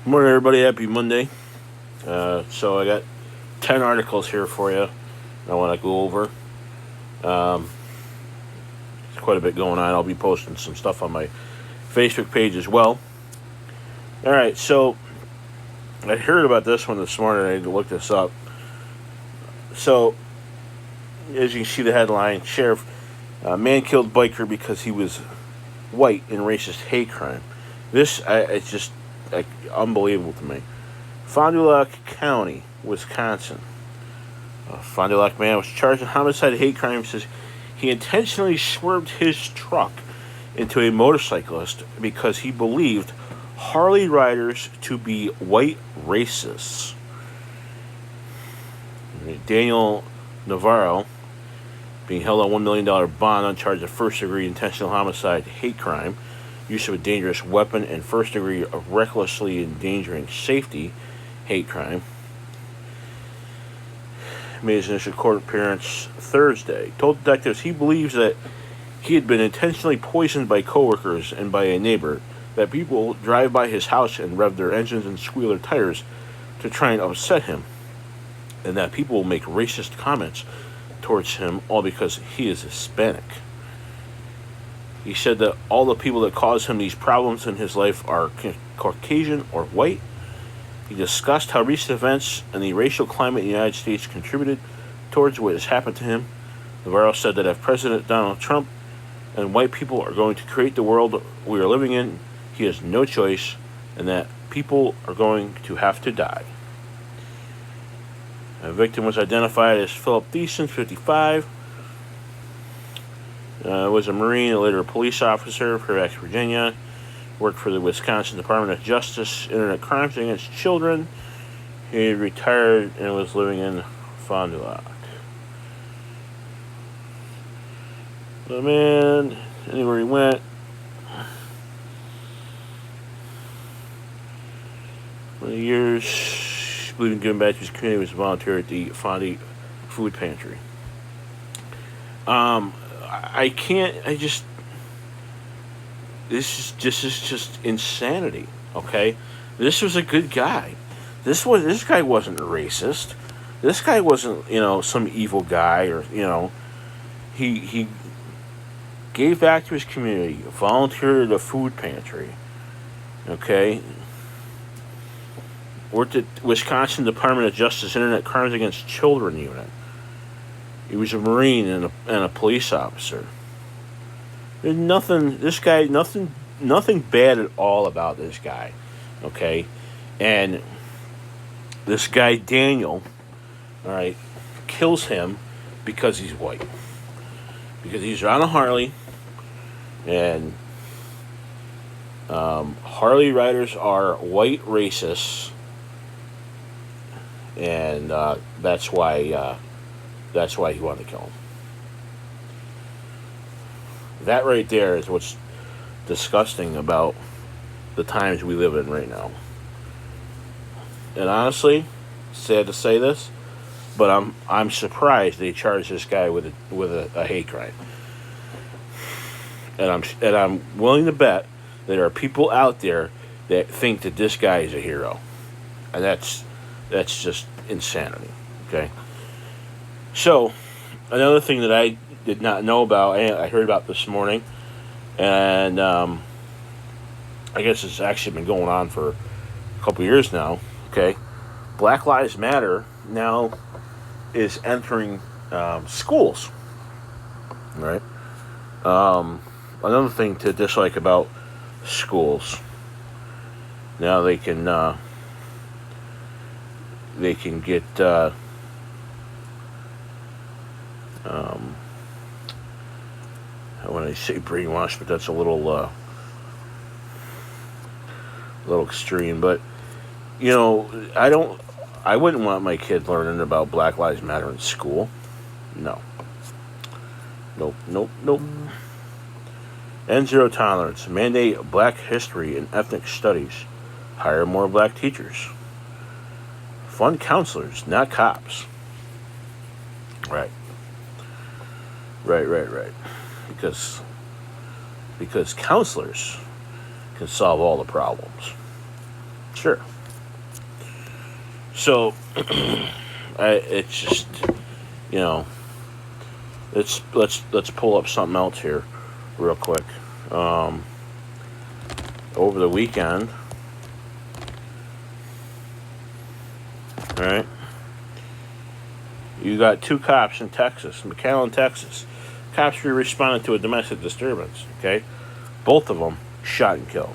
Good morning, everybody. Happy Monday. So I got 10 articles here for you I want to go over. There's quite a bit going on. I'll be posting some stuff on my Facebook page as well. All right, so I heard about this one this morning. I had to look this up. So, as you can see the headline, Sheriff, man killed biker because he was white in racist hate crime. It's just unbelievable to me. Fond du Lac County, Wisconsin. A Fond du Lac man was charged in homicide and hate crime. Says he intentionally swerved his truck into a motorcyclist because he believed Harley riders to be white racists. Daniel Navarro being held on $1 million bond on charge of first-degree intentional homicide, hate crime, use of a dangerous weapon, and first-degree of recklessly endangering safety, hate crime. Made his initial court appearance Thursday. Told detectives he believes that he had been intentionally poisoned by coworkers and by a neighbor, that people drive by his house and rev their engines and squeal their tires to try and upset him, and that people will make racist comments towards him all because he is Hispanic. He said that all the people that cause him these problems in his life are Caucasian or white. He discussed how recent events and the racial climate in the United States contributed towards what has happened to him. Navarro said that if President Donald Trump and white people are going to create the world we are living in, he has no choice, and that people are going to have to die. A victim was identified as Philip Thiessen, 55. Was a Marine and later a police officer, Fairfax, Virginia. Worked for the Wisconsin Department of Justice, Internet Crimes Against Children. He retired and was living in Fond du Lac. The man, anywhere he went, for years, believing giving back to his community, was a volunteer at the Fondy Food Pantry. This is just insanity, okay? This was a good guy. This guy wasn't racist. This guy wasn't, some evil guy, or, he gave back to his community, volunteered at a food pantry, okay? Worked at Wisconsin Department of Justice Internet Crimes Against Children unit. He was a Marine and a police officer. There's nothing bad at all about this guy, okay? And this guy, Daniel, all right, kills him because he's white. Because he's on a Harley, and Harley riders are white racists, and that's why he wanted to kill him. That right there is what's disgusting about the times we live in right now. And honestly, sad to say this, but I'm surprised they charged this guy with a hate crime. And I'm willing to bet there are people out there that think that this guy is a hero, and that's just insanity. Okay. So another thing that I did not know about, I heard about this morning, and I guess it's actually been going on for a couple years now, okay? Black Lives Matter now is entering schools, right? Another thing to dislike about schools, now they can get when I say brainwashed, but that's a little extreme. But I wouldn't want my kid learning about Black Lives Matter in school. No. Nope. End zero tolerance. Mandate Black history and ethnic studies. Hire more black teachers. Fund counselors, not cops. Right. Because counselors can solve all the problems. Sure. So, it's just, you know, let's pull up something else here, real quick. Over the weekend, all right, you got two cops in Texas, McAllen, Texas. Cops responded to a domestic disturbance. Okay, both of them shot and killed.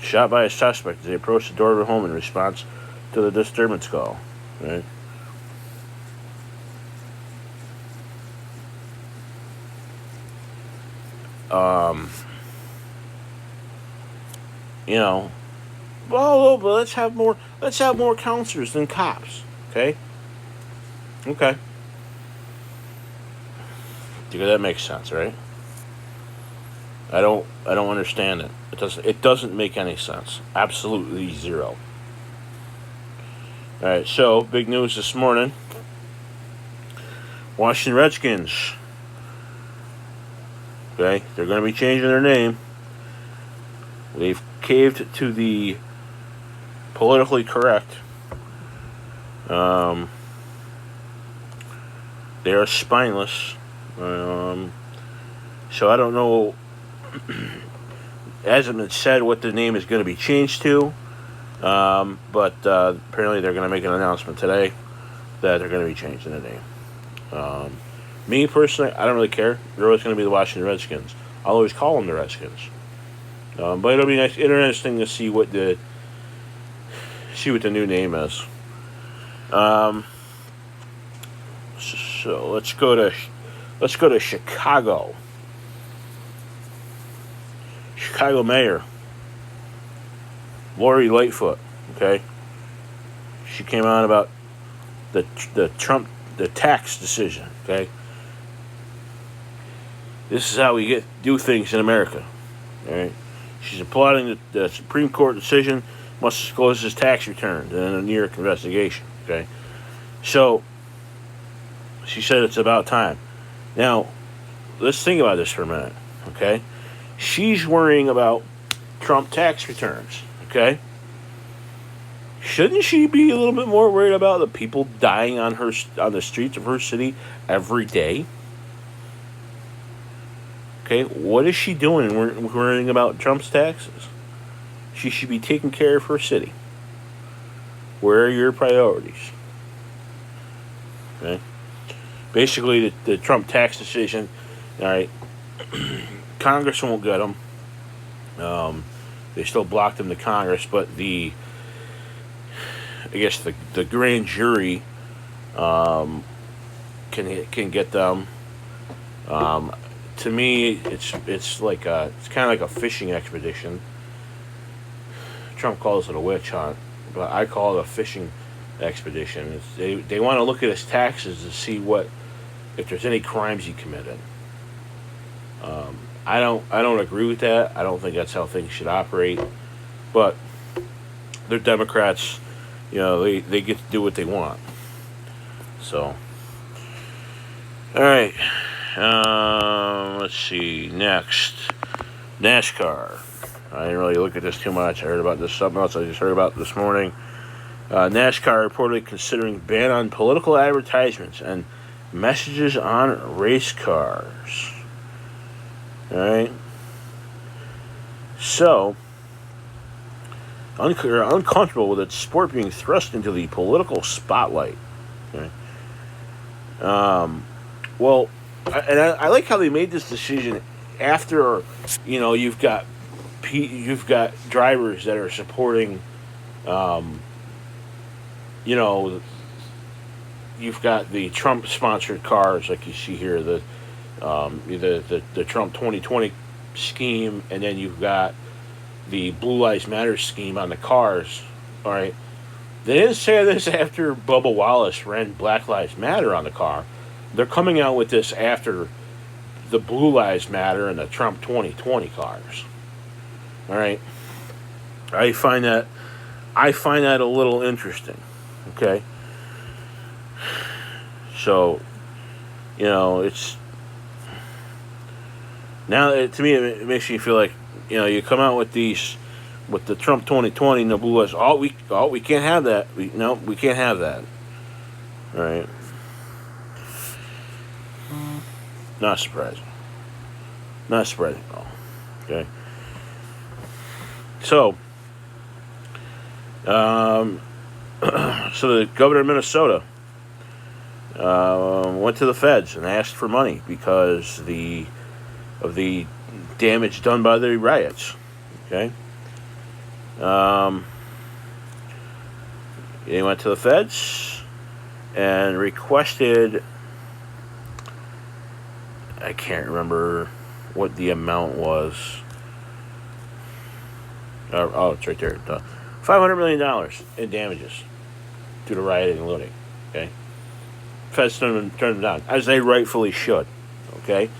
Shot by a suspect as they approached the door of a home in response to the disturbance call. Right? You know, well, but let's have more. Let's have more counselors than cops. Okay. Okay. That makes sense, right? I don't understand it. It doesn't make any sense. Absolutely zero. All right, so big news this morning. Washington Redskins. Okay, they're going to be changing their name. They've caved to the politically correct. They are spineless. So I don't know. It hasn't been said what the name is going to be changed to, but apparently they're going to make an announcement today that they're going to be changing the name. Me personally, I don't really care. They're always going to be the Washington Redskins. I'll always call them the Redskins. But it'll be interesting to see what the new name is. So let's go to Chicago. Chicago Mayor Lori Lightfoot. Okay, she came on about the tax decision. Okay, this is how we do things in America. All right, she's applauding the Supreme Court decision. Must disclose his tax returns in a New York investigation. Okay, so she said it's about time. Now, let's think about this for a minute. Okay. She's worrying about Trump tax returns, okay? Shouldn't she be a little bit more worried about the people dying on the streets of her city every day? Okay, what is she doing worrying about Trump's taxes? She should be taking care of her city. Where are your priorities? Okay? Basically, the Trump tax decision, all right, Congress won't get them. They still blocked them to Congress, but I guess the grand jury can get them. To me, it's kind of like a fishing expedition. Trump calls it a witch hunt, but I call it a fishing expedition. They want to look at his taxes to see if there's any crimes he committed. I don't agree with that. I don't think that's how things should operate. But they're Democrats. You know, they get to do what they want. So, all right. Let's see. Next, NASCAR. I didn't really look at this too much. I heard about this something else I just heard about this morning. NASCAR reportedly considering ban on political advertisements and messages on race cars. All right. So, uncomfortable with its sport being thrust into the political spotlight. Okay. Well, I like how they made this decision after, you've got drivers that are supporting, you've got the Trump-sponsored cars, like you see here, the Trump 2020 scheme, and then you've got the Blue Lives Matter scheme on the cars. All right, they didn't say this after Bubba Wallace ran Black Lives Matter on the car. They're coming out with this after the Blue Lives Matter and the Trump 2020 cars. All right, I find that a little interesting. Okay, so it's Now, to me, it makes you feel like, you come out with with the Trump 2020, and the blue us. We can't have that. We can't have that. All right. Not surprising. Not surprising at all. Okay. So, so the governor of Minnesota went to the feds and asked for money because of the damage done by the riots. Okay. He went to the feds and requested, I can't remember what the amount was. It's right there. $500 million in damages due to rioting and looting. Okay. Feds turned them down, as they rightfully should. Okay.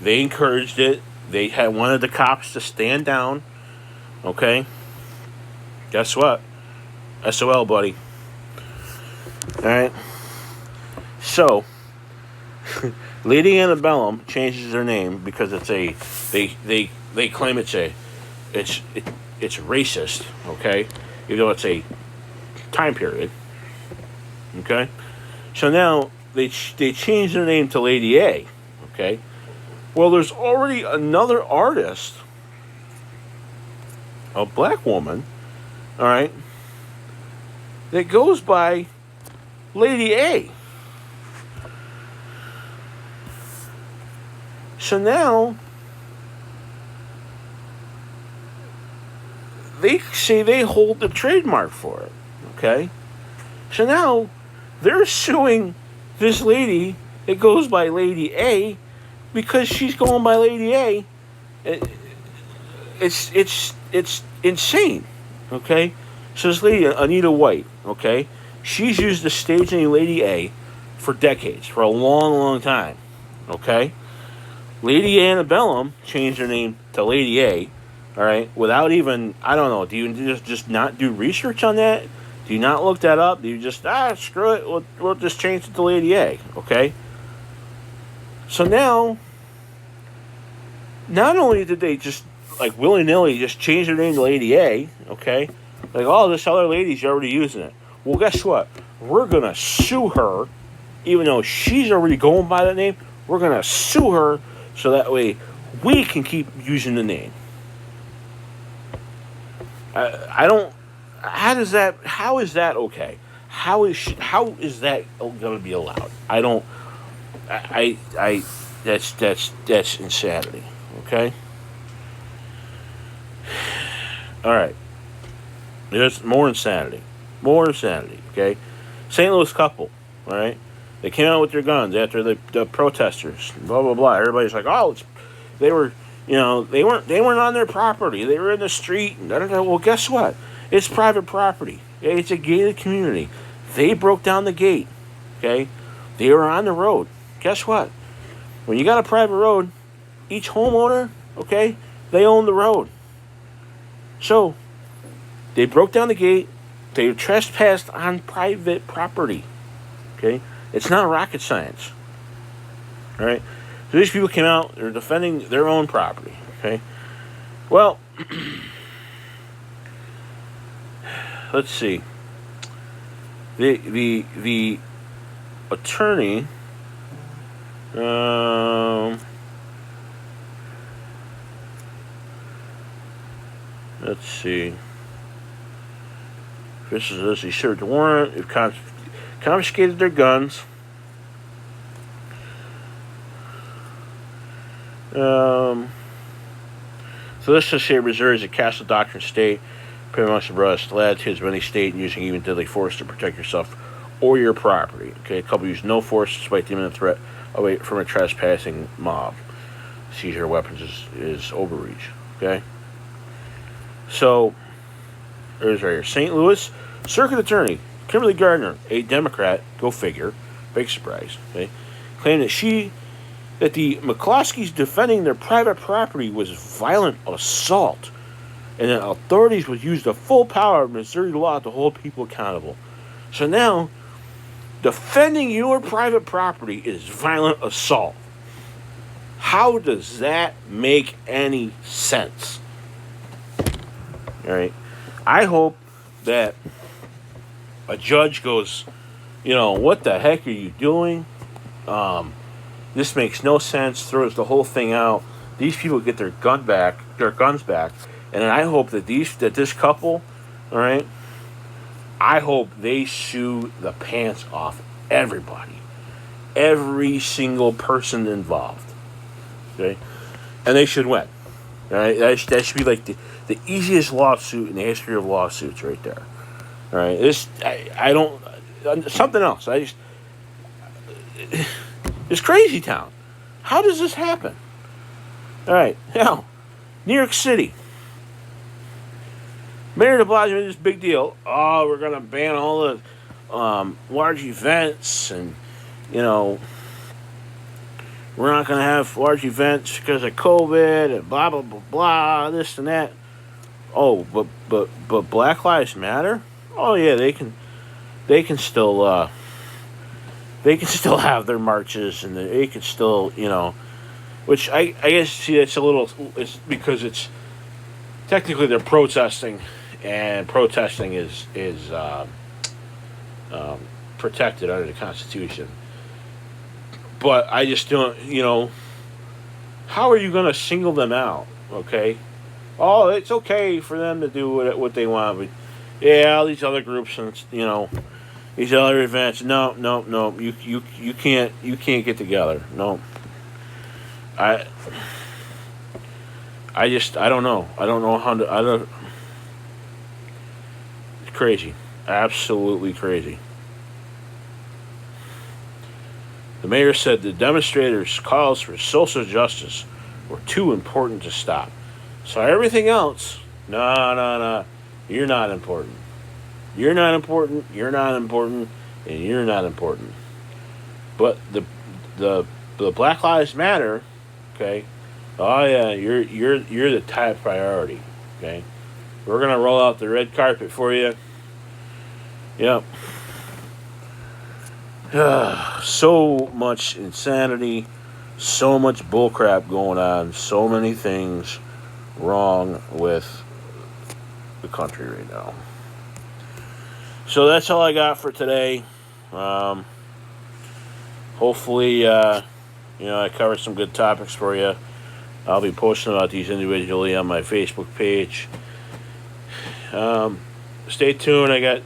They encouraged it. They had wanted the cops to stand down. Okay. Guess what? SOL, buddy. All right. So, Lady Antebellum changes their name because they claim it's racist. Okay, even though it's a time period. Okay, so now they changed their name to Lady A. Okay, well, there's already another artist, a black woman, all right, that goes by Lady A. So now they say they hold the trademark for it. Okay, so now they're suing this lady that goes by Lady A because she's going by Lady A. It's insane. Okay, so this lady Anita White. Okay, she's used the stage name Lady A for decades, for a long time. Okay, Lady Antebellum changed her name to Lady A. All right, without even, I don't know. Do you just not do research on that? Do you not look that up? Do you just screw it? We'll just change it to Lady A. Okay. So now, not only did they just like willy-nilly just change their name to Lady A, okay, like, oh, this other lady's already using it. Well, guess what? We're gonna sue her, even though she's already going by that name. We're gonna sue her so that way we can keep using the name. I don't. How is that okay? How is that going to be allowed? I don't. That's insanity. Okay. All right. There's more insanity. Okay. St. Louis couple. All right. They came out with their guns after the protesters. Blah blah blah. Everybody's like, oh, they were. They weren't on their property. They were in the street. And well, guess what? It's private property. It's a gated community. They broke down the gate. Okay? They were on the road. Guess what? When you got a private road, each homeowner, okay, they own the road. So, they broke down the gate. They trespassed on private property. Okay? It's not rocket science. All right? So these people came out, they're defending their own property, okay? Well, let's see. The attorney, let's see. This is this. He served a warrant, confiscated their guns. So this says here, Missouri is a castle doctrine state, pretty much the rest. Latitudes of any state and using even deadly force to protect yourself or your property. Okay, a couple use no force despite the imminent threat away from a trespassing mob. Seizure of weapons is overreach. Okay. So there's right here, St. Louis Circuit Attorney Kimberly Gardner, a Democrat, go figure, big surprise. Okay, claimed that the McCloskeys defending their private property was violent assault, and that authorities would use the full power of Missouri law to hold people accountable. So now, defending your private property is violent assault. How does that make any sense? All right. I hope that a judge goes, what the heck are you doing? This makes no sense. Throws the whole thing out. These people get their guns back, and then I hope that this couple, all right, I hope they sue the pants off everybody, every single person involved, okay, and they should win. All right, that should be like the easiest lawsuit in the history of lawsuits, right there. All right, I don't something else. It's crazy town. How does this happen? All right, now, New York City. Mayor de Blasio made this big deal. Oh, we're going to ban all the large events, and, we're not going to have large events because of COVID and blah, blah, blah, blah, this and that. Oh, but Black Lives Matter? Oh, yeah, they can still have their marches, and they can still, which I guess, see, it's because it's technically they're protesting, and protesting is protected under the Constitution. But I just don't, how are you going to single them out? Okay, oh, it's okay for them to do what they want, but yeah, all these other groups and these other events, no, you can't get together. No, I don't know. I don't know how to. It's crazy, absolutely crazy. The mayor said the demonstrators' calls for social justice were too important to stop. So everything else, no, you're not important. You're not important. You're not important, and you're not important. But the Black Lives Matter, okay. Oh yeah, you're the top priority. Okay, we're gonna roll out the red carpet for you. Yep. So much insanity, so much bullcrap going on, so many things wrong with the country right now. So that's all I got for today. Hopefully, I covered some good topics for you. I'll be posting about these individually on my Facebook page. Stay tuned. I got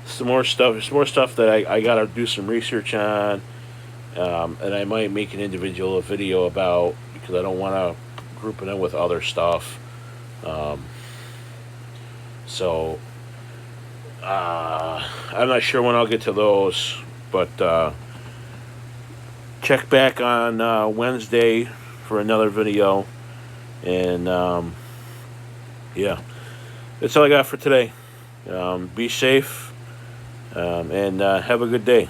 some more stuff that I got to do some research on. And I might make an individual video about, because I don't want to group it in with other stuff. So I'm not sure when I'll get to those, but check back on Wednesday for another video. And yeah, that's all I got for today. Be safe, and have a good day.